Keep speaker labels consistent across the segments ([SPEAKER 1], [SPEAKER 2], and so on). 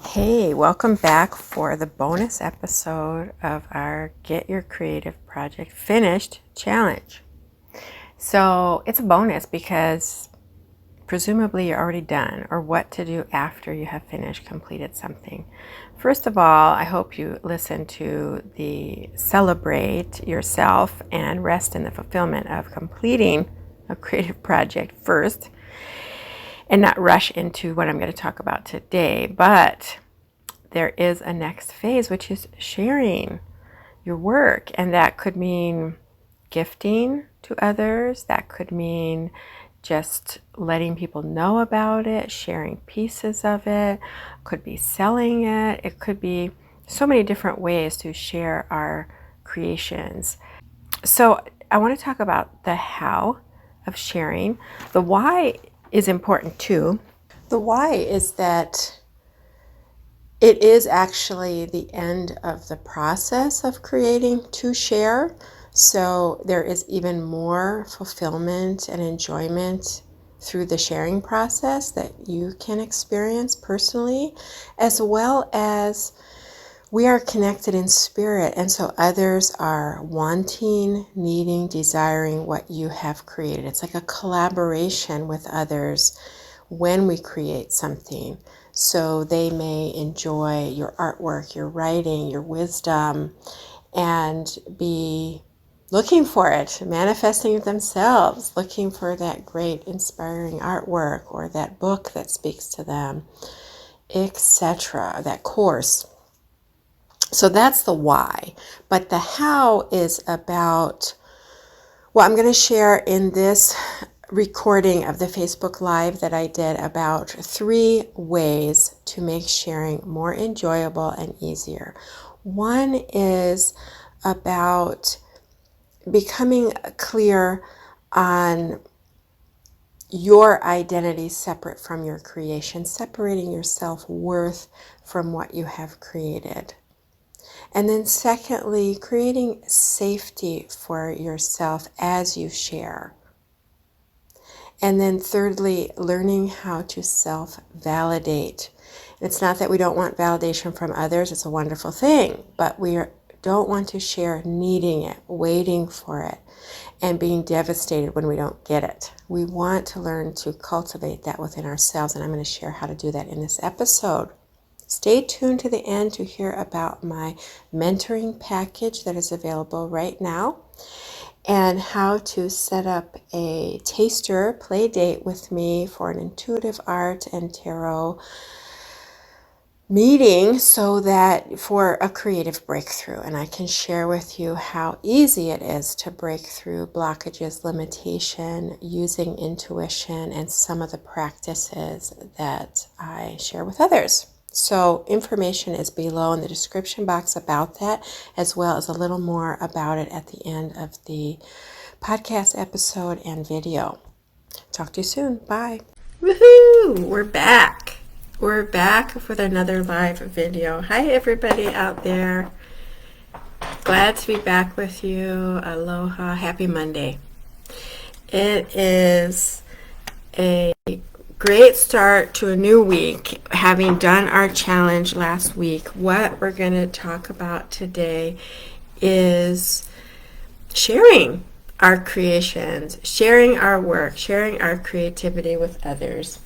[SPEAKER 1] Hey, welcome back for the bonus episode of our Get Your Creative Project Finished challenge. So it's a bonus because presumably you're already done, or what to do after you have completed something. First of all, I hope you listen to the celebrate yourself and rest in the fulfillment of completing a creative project first, and not rush into what I'm going to talk about today. But there is a next phase, which is sharing your work. And that could mean gifting to others. That could mean just letting people know about it, sharing pieces of it. Could be selling it. It could be so many different ways to share our creations. So I want to talk about the how of sharing. The why is important too. The why is that it is actually the end of the process of creating to share. So there is even more fulfillment and enjoyment through the sharing process that you can experience personally, as well as we are connected in spirit. And so others are wanting, needing, desiring what you have created. It's like a collaboration with others when we create something. So they may enjoy your artwork, your writing, your wisdom, and be looking for it, manifesting it themselves, looking for that great inspiring artwork or that book that speaks to them, etc., that course. So that's the why. But the how is about, well, I'm going to share in this recording of the Facebook Live that I did about 3 ways to make sharing more enjoyable and easier. One is about becoming clear on your identity separate from your creation, separating your self-worth from what you have created. And then secondly, creating safety for yourself as you share. And then thirdly, learning how to self-validate. It's not that we don't want validation from others. It's a wonderful thing, but don't want to share needing it, waiting for it, and being devastated when we don't get it. We want to learn to cultivate that within ourselves, and I'm going to share how to do that in this episode. Stay tuned to the end to hear about my mentoring package that is available right now, and how to set up a taster play date with me for an intuitive art and tarot meeting, so that for a creative breakthrough. And I can share with you how easy it is to break through blockages, limitation, using intuition, and some of the practices that I share with others. So information is below in the description box about that, as well as a little more about it at the end of the podcast episode and video. Talk to you soon. Bye. Woohoo! We're back. We're back with another live video. Hi, everybody out there. Glad to be back with you. Aloha. Happy Monday. It is a great start to a new week, having done our challenge last week. What we're going to talk about today is sharing our creations, sharing our work, sharing our creativity with others.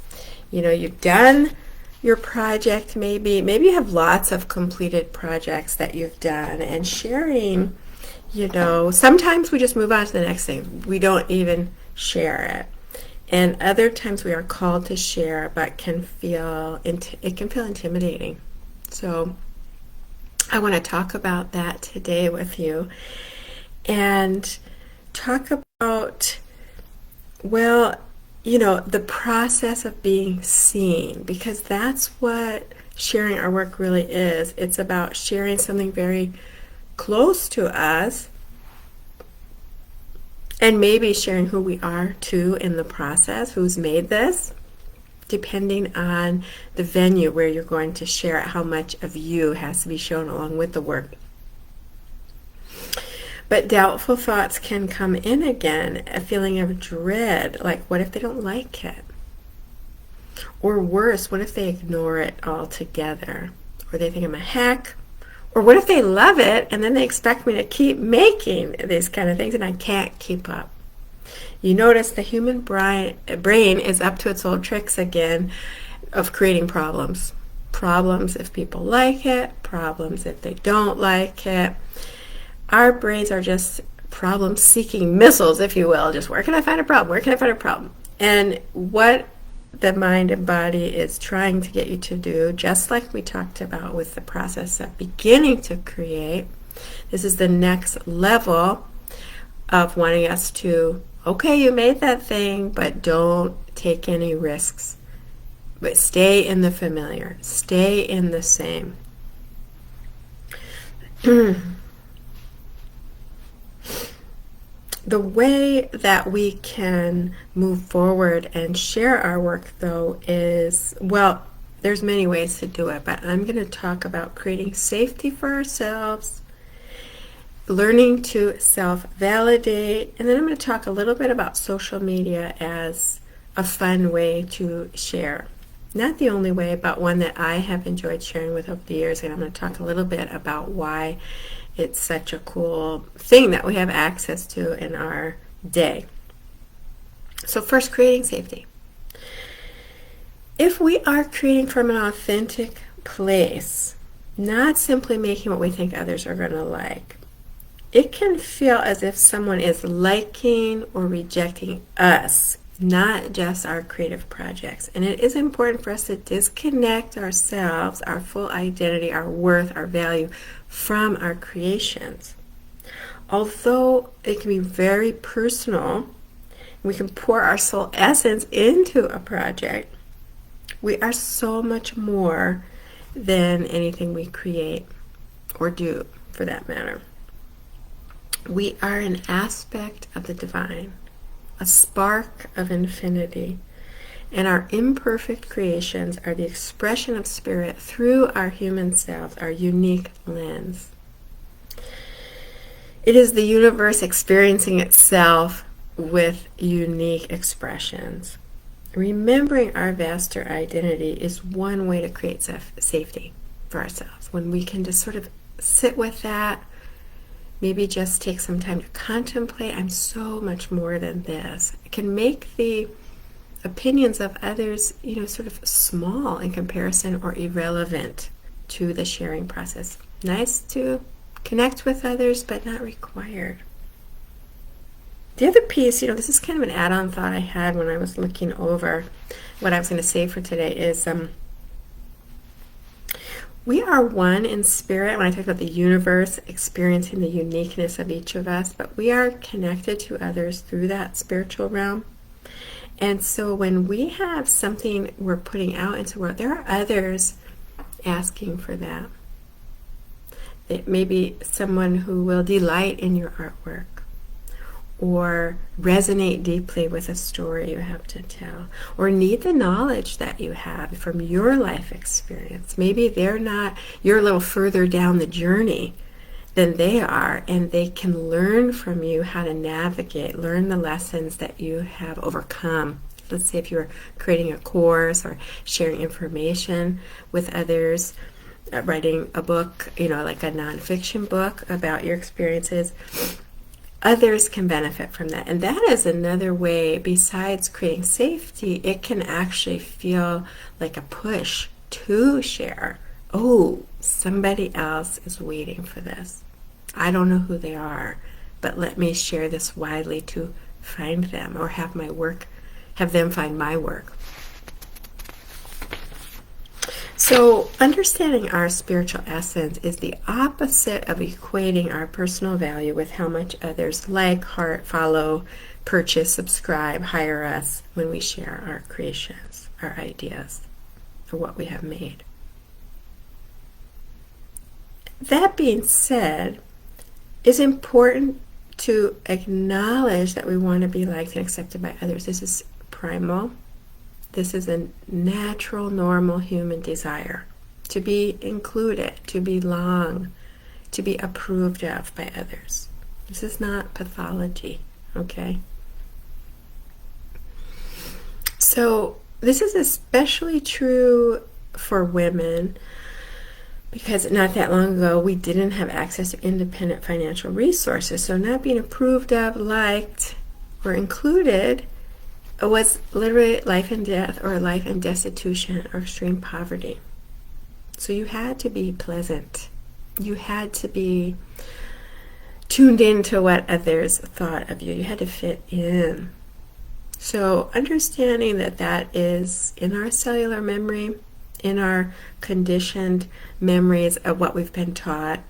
[SPEAKER 1] You know, you've done your project, maybe you have lots of completed projects that you've done, and sharing, you know, sometimes we just move on to the next thing. We don't even share it. And other times we are called to share, but it can feel intimidating. So I want to talk about that today with you, and talk about, well, you know, the process of being seen, because that's what sharing our work really is. It's about sharing something very close to us, and maybe sharing who we are too in the process, who's made this, depending on the venue where you're going to share it, how much of you has to be shown along with the work. But doubtful thoughts can come in again, a feeling of dread, like what if they don't like it? Or worse, what if they ignore it altogether? Or they think I'm a hack? Or what if they love it and then they expect me to keep making these kind of things and I can't keep up? You notice the human brain is up to its old tricks again of creating problems. Problems if people like it, problems if they don't like it. Our brains are just problem-seeking missiles, if you will. Just where can I find a problem? Where can I find a problem? And what the mind and body is trying to get you to do, just like we talked about with the process of beginning to create, this is the next level of wanting us to, okay, you made that thing, but don't take any risks. But stay in the familiar. Stay in the same. The way that we can move forward and share our work, though, is, well, there's many ways to do it, but I'm going to talk about creating safety for ourselves, learning to self-validate, and then I'm going to talk a little bit about social media as a fun way to share. Not the only way, but one that I have enjoyed sharing with over the years, and I'm going to talk a little bit about why it's such a cool thing that we have access to in our day. So first, creating safety. If we are creating from an authentic place, not simply making what we think others are going to like, it can feel as if someone is liking or rejecting us, not just our creative projects. And it is important for us to disconnect ourselves, our full identity, our worth, our value from our creations. Although it can be very personal, we can pour our soul essence into a project, we are so much more than anything we create or do, for that matter. We are an aspect of the divine, a spark of infinity, and our imperfect creations are the expression of spirit through our human selves, our unique lens. It is the universe experiencing itself with unique expressions. Remembering our vaster identity is one way to create safety for ourselves. When we can just sort of sit with that, maybe just take some time to contemplate, I'm so much more than this. It can make the opinions of others, sort of small in comparison or irrelevant to the sharing process. Nice to connect with others, but not required. The other piece, this is kind of an add-on thought I had when I was looking over what I was going to say for today is we are one in spirit. When I talk about the universe experiencing the uniqueness of each of us, but we are connected to others through that spiritual realm. And so when we have something we're putting out into the world, there are others asking for that. It may be someone who will delight in your artwork or resonate deeply with a story you have to tell, or need the knowledge that you have from your life experience. Maybe you're a little further down the journey than they are, and they can learn from you how to navigate, learn the lessons that you have overcome. Let's say if you're creating a course or sharing information with others, writing a book, like a nonfiction book about your experiences, others can benefit from that. And that is another way, besides creating safety, it can actually feel like a push to share. Oh, somebody else is waiting for this. I don't know who they are, but let me share this widely to find them, or have them find my work. So understanding our spiritual essence is the opposite of equating our personal value with how much others like, heart, follow, purchase, subscribe, hire us when we share our creations, our ideas, or what we have made. That being said, it's important to acknowledge that we want to be liked and accepted by others. This is primal. This is a natural, normal human desire to be included, to belong, to be approved of by others. This is not pathology, okay? So this is especially true for women because not that long ago we didn't have access to independent financial resources. So not being approved of, liked, or included was literally life and death, or life and destitution, or extreme poverty. So you had to be pleasant. You had to be tuned into what others thought of you. You had to fit in. So understanding that that is in our cellular memory, in our conditioned memories of what we've been taught,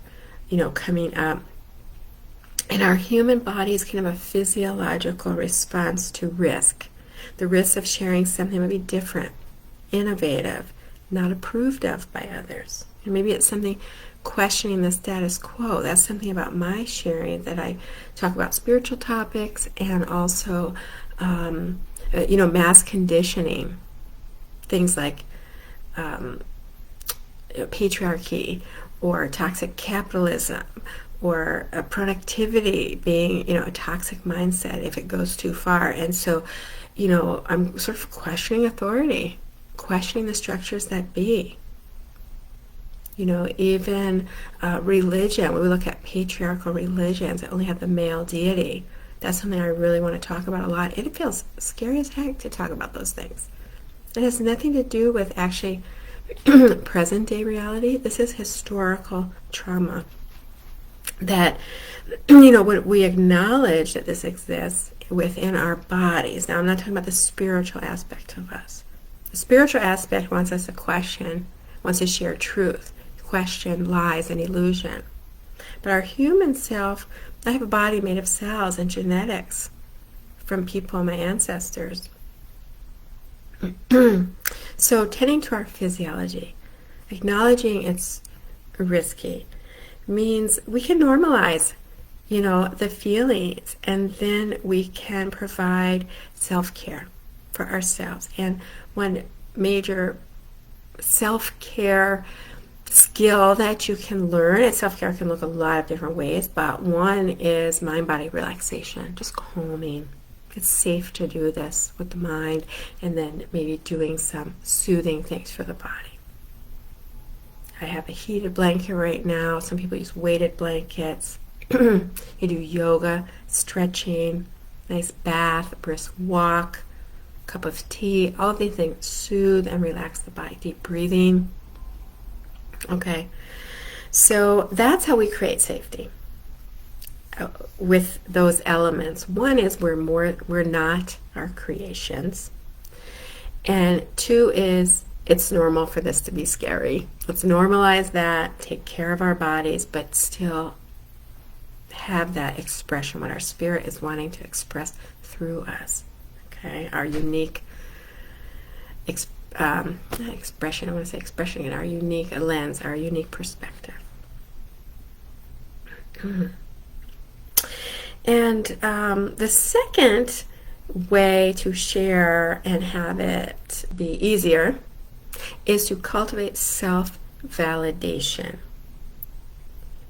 [SPEAKER 1] coming up. And our human bodies can have a physiological response to risk. The risk of sharing something might be different, innovative, not approved of by others. And maybe it's something questioning the status quo. That's something about my sharing, that I talk about spiritual topics and also, mass conditioning. Things like patriarchy or toxic capitalism or productivity being, a toxic mindset if it goes too far. And so, I'm sort of questioning authority, questioning the structures that be. Even religion, when we look at patriarchal religions that only have the male deity, that's something I really want to talk about a lot. It feels scary as heck to talk about those things. It has nothing to do with actually present day reality. This is historical trauma that, when we acknowledge that this exists within our bodies. Now, I'm not talking about the spiritual aspect of us. The spiritual aspect wants us to question, wants to share truth, question lies and illusion. But our human self, I have a body made of cells and genetics from people, my ancestors. So tending to our physiology, acknowledging it's risky, means we can normalize, the feelings, and then we can provide self-care for ourselves. And one major self-care skill that you can learn, and self-care can look a lot of different ways, but one is mind-body relaxation, just calming. It's safe to do this with the mind, and then maybe doing some soothing things for the body. I have a heated blanket right now. Some people use weighted blankets. You do yoga, stretching, nice bath, brisk walk, cup of tea. All of these things soothe and relax the body. Deep breathing. Okay, so that's how we create safety with those elements. One is we're not our creations, and two is it's normal for this to be scary. Let's normalize that, take care of our bodies, but still have that expression, what our spirit is wanting to express through us. Okay, our unique expression, I want to say expression in our unique lens, our unique perspective. And the second way to share and have it be easier is to cultivate self-validation.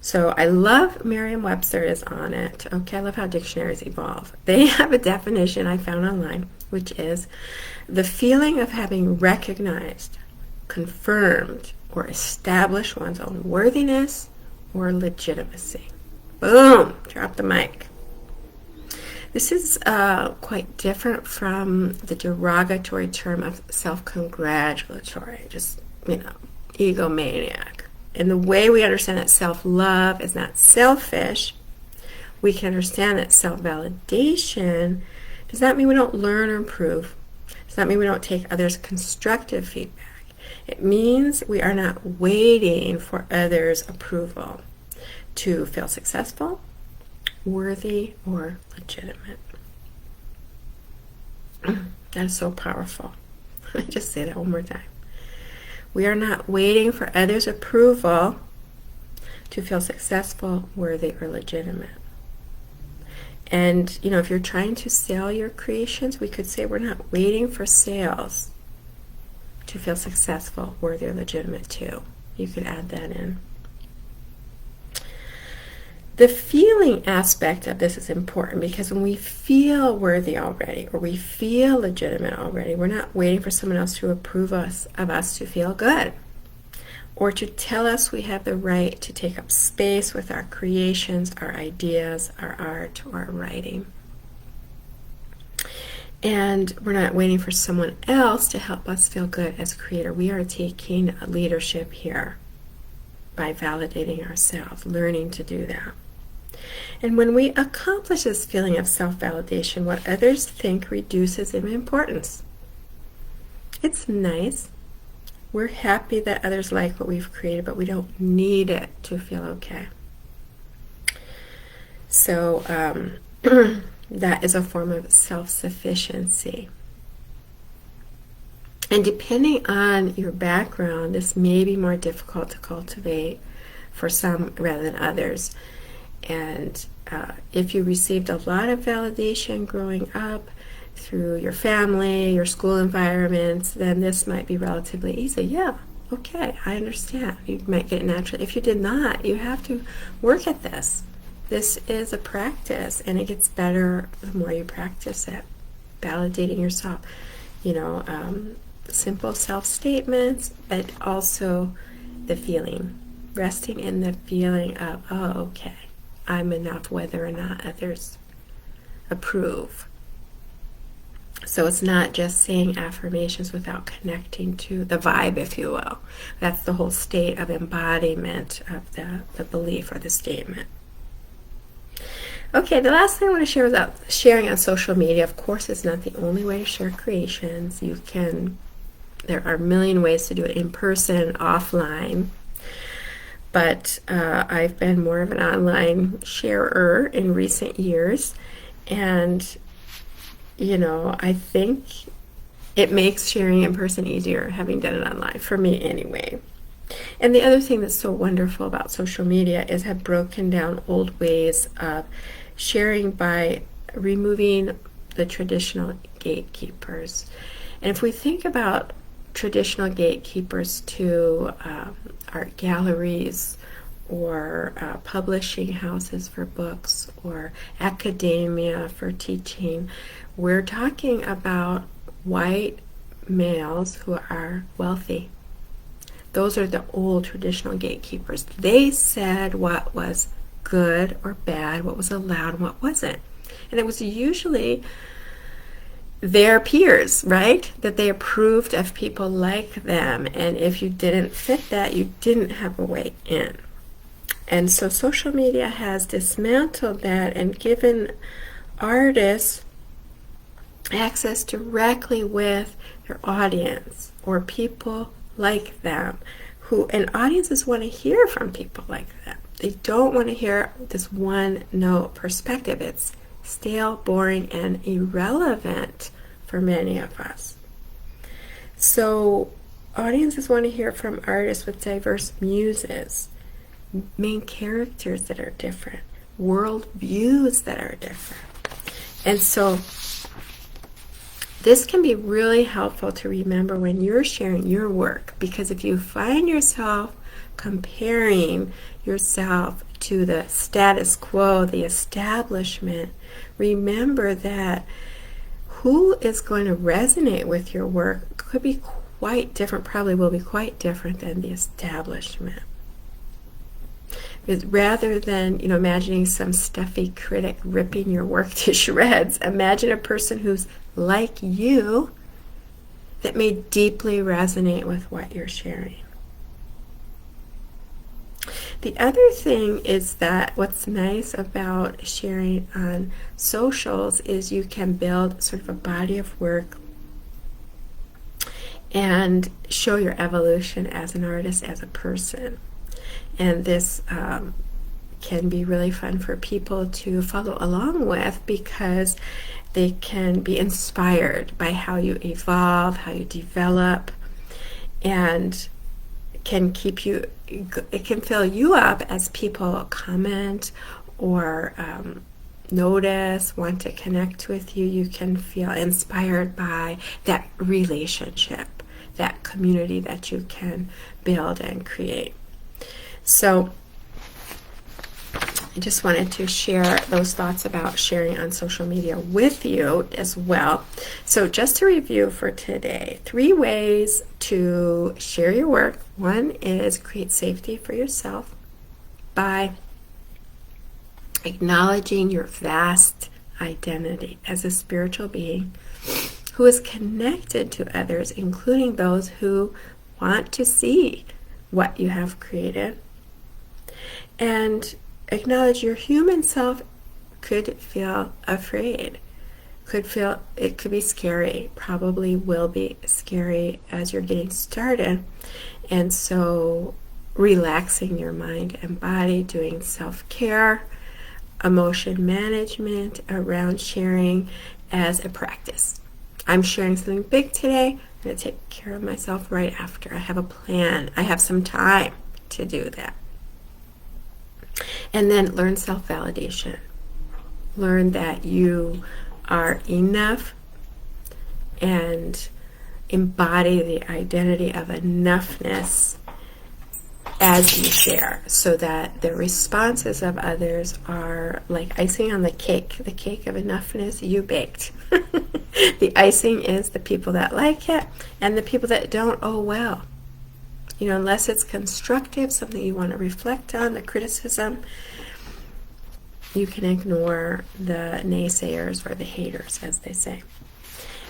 [SPEAKER 1] So I love Merriam-Webster is on it. Okay, I love how dictionaries evolve. They have a definition I found online, which is the feeling of having recognized, confirmed, or established one's own worthiness or legitimacy. Boom! Drop the mic. This is quite different from the derogatory term of self-congratulatory, just, egomaniac. And the way we understand that self-love is not selfish, we can understand that self-validation does not mean we don't learn or improve. Does not mean we don't take others' constructive feedback. It means we are not waiting for others' approval to feel successful, worthy, or legitimate. That is so powerful. Let me just say that one more time. We are not waiting for others' approval to feel successful, worthy, or legitimate. And, if you're trying to sell your creations, we could say we're not waiting for sales to feel successful, worthy, or legitimate too. You could add that in. The feeling aspect of this is important because when we feel worthy already, or we feel legitimate already, we're not waiting for someone else to approve of us to feel good, or to tell us we have the right to take up space with our creations, our ideas, our art, or our writing. And we're not waiting for someone else to help us feel good as a creator. We are taking leadership here by validating ourselves, learning to do that. And when we accomplish this feeling of self-validation, what others think reduces in importance. It's nice. We're happy that others like what we've created, but we don't need it to feel okay. So that is a form of self-sufficiency. And depending on your background, this may be more difficult to cultivate for some rather than others. And if you received a lot of validation growing up through your family, your school environments, then this might be relatively easy. Yeah, okay, I understand. You might get it naturally. If you did not, you have to work at this. This is a practice, and it gets better the more you practice it. Validating yourself, simple self-statements, but also the feeling. Resting in the feeling of, oh, okay, I'm enough whether or not others approve. So it's not just saying affirmations without connecting to the vibe, if you will. That's the whole state of embodiment of the belief or the statement. Okay, the last thing I want to share is about sharing on social media. Of course, it's not the only way to share creations. There are a million ways to do it in person, offline. But I've been more of an online sharer in recent years. And, I think it makes sharing in person easier, having done it online, for me anyway. And the other thing that's so wonderful about social media is have broken down old ways of sharing by removing the traditional gatekeepers. And if we think about traditional gatekeepers to art galleries or publishing houses for books or academia for teaching, we're talking about white males who are wealthy. Those are the old traditional gatekeepers. They said what was good or bad, what was allowed and what wasn't. And it was usually their peers, right? That they approved of people like them. And if you didn't fit that, you didn't have a way in. And so social media has dismantled that and given artists access directly with their audience or people like them, and audiences want to hear from people like that. They don't want to hear this one note perspective. It's stale, boring, and irrelevant for many of us. So audiences want to hear from artists with diverse muses, main characters that are different, world views that are different. And so this can be really helpful to remember when you're sharing your work, because if you find yourself comparing yourself to the status quo, the establishment, remember that who is going to resonate with your work could be quite different, probably will be quite different than the establishment. Rather than, imagining some stuffy critic ripping your work to shreds, imagine a person who's like you that may deeply resonate with what you're sharing. The other thing is that what's nice about sharing on socials is you can build sort of a body of work and show your evolution as an artist, as a person. And this can be really fun for people to follow along with, because they can be inspired by how you evolve, how you develop, and it can fill you up as people comment or notice, want to connect with you. You can feel inspired by that relationship, that community that you can build and create. So I just wanted to share those thoughts about sharing on social media with you as well. So just to review for today, 3 ways to share your work. One is create safety for yourself by acknowledging your vast identity as a spiritual being who is connected to others, including those who want to see what you have created. And acknowledge your human self could feel afraid, it could be scary, probably will be scary as you're getting started. And so relaxing your mind and body, doing self-care, emotion management around sharing as a practice. I'm sharing something big today. I'm going to take care of myself right after. I have a plan. I have some time to do that. And then learn self-validation. Learn that you are enough and embody the identity of enoughness as you share, so that the responses of others are like icing on the cake of enoughness you baked. The icing is the people that like it, and the people that don't, oh well. Unless it's constructive, something you want to reflect on, the criticism, you can ignore the naysayers or the haters, as they say.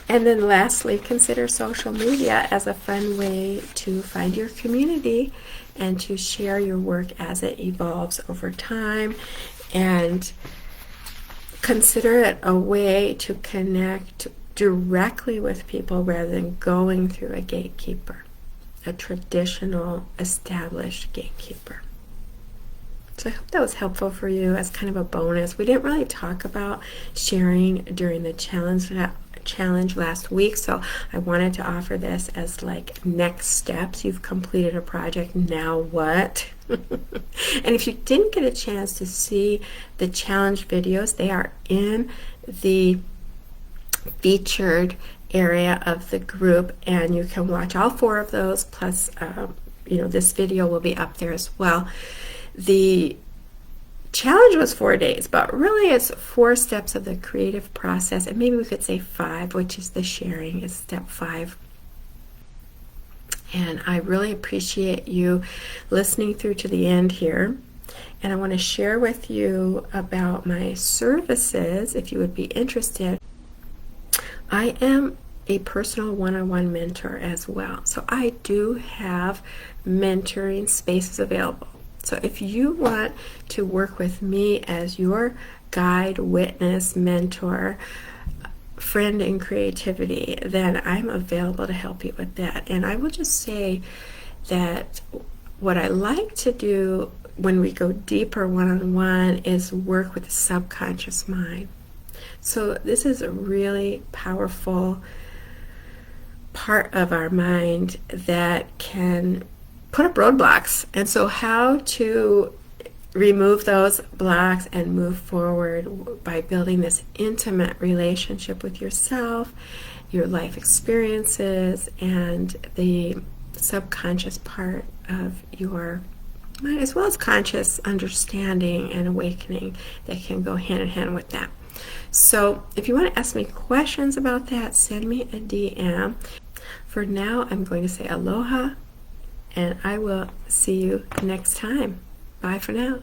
[SPEAKER 1] And then lastly, consider social media as a fun way to find your community and to share your work as it evolves over time. And consider it a way to connect directly with people rather than going through a gatekeeper, a traditional established gatekeeper. So I hope that was helpful for you as kind of a bonus. We didn't really talk about sharing during the challenge last week, so I wanted to offer this as like next steps. You've completed a project, now what? And if you didn't get a chance to see the challenge videos, they are in the featured area of the group, and you can watch all 4 of those, plus this video will be up there as well. The challenge was 4 days, but really it's 4 steps of the creative process, and maybe we could say 5, which is the sharing is step 5. And I really appreciate you listening through to the end here. And I want to share with you about my services if you would be interested. I am a personal one-on-one mentor as well. So I do have mentoring spaces available. So if you want to work with me as your guide, witness, mentor, friend in creativity, then I'm available to help you with that. And I will just say that what I like to do when we go deeper one-on-one is work with the subconscious mind. So this is a really powerful part of our mind that can put up roadblocks. And so how to remove those blocks and move forward by building this intimate relationship with yourself, your life experiences, and the subconscious part of your mind, as well as conscious understanding and awakening that can go hand in hand with that. So if you want to ask me questions about that, send me a DM. For now, I'm going to say aloha, and I will see you next time. Bye for now.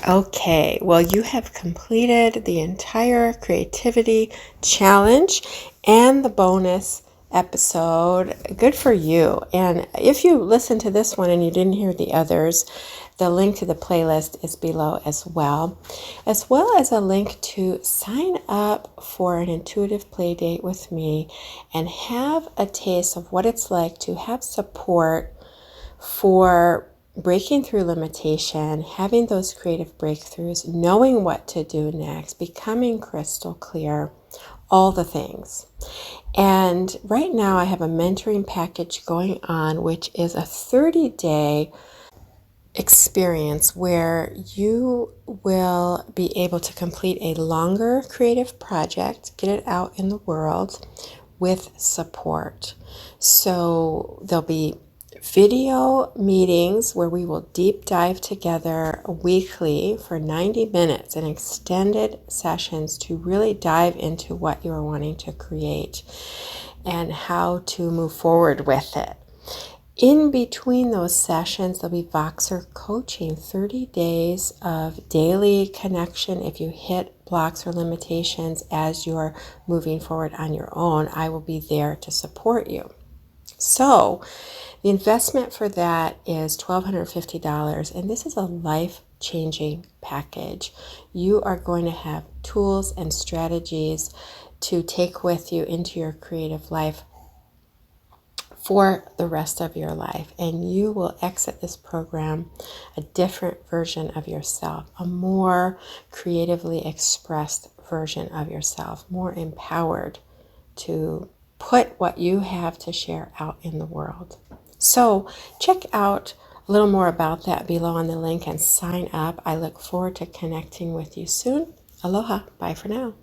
[SPEAKER 1] Okay, well, you have completed the entire creativity challenge and the bonus episode. Good for you. And if you listen to this one and you didn't hear the others, the link to the playlist is below as well as a link to sign up for an intuitive play date with me and have a taste of what it's like to have support for breaking through limitation, having those creative breakthroughs, knowing what to do next, becoming crystal clear, all the things. And right now I have a mentoring package going on, which is a 30-day experience where you will be able to complete a longer creative project, get it out in the world with support. So there'll be video meetings where we will deep dive together weekly for 90 minutes in extended sessions to really dive into what you are wanting to create and how to move forward with it. In between those sessions, there'll be Voxer coaching, 30 days of daily connection. If you hit blocks or limitations as you're moving forward on your own, I will be there to support you. So the investment for that is $1,250, and this is a life-changing package. You are going to have tools and strategies to take with you into your creative life for the rest of your life, and you will exit this program a different version of yourself, a more creatively expressed version of yourself, more empowered to put what you have to share out in the world. So check out a little more about that below on the link and sign up. I look forward to connecting with you soon. Aloha. Bye for now.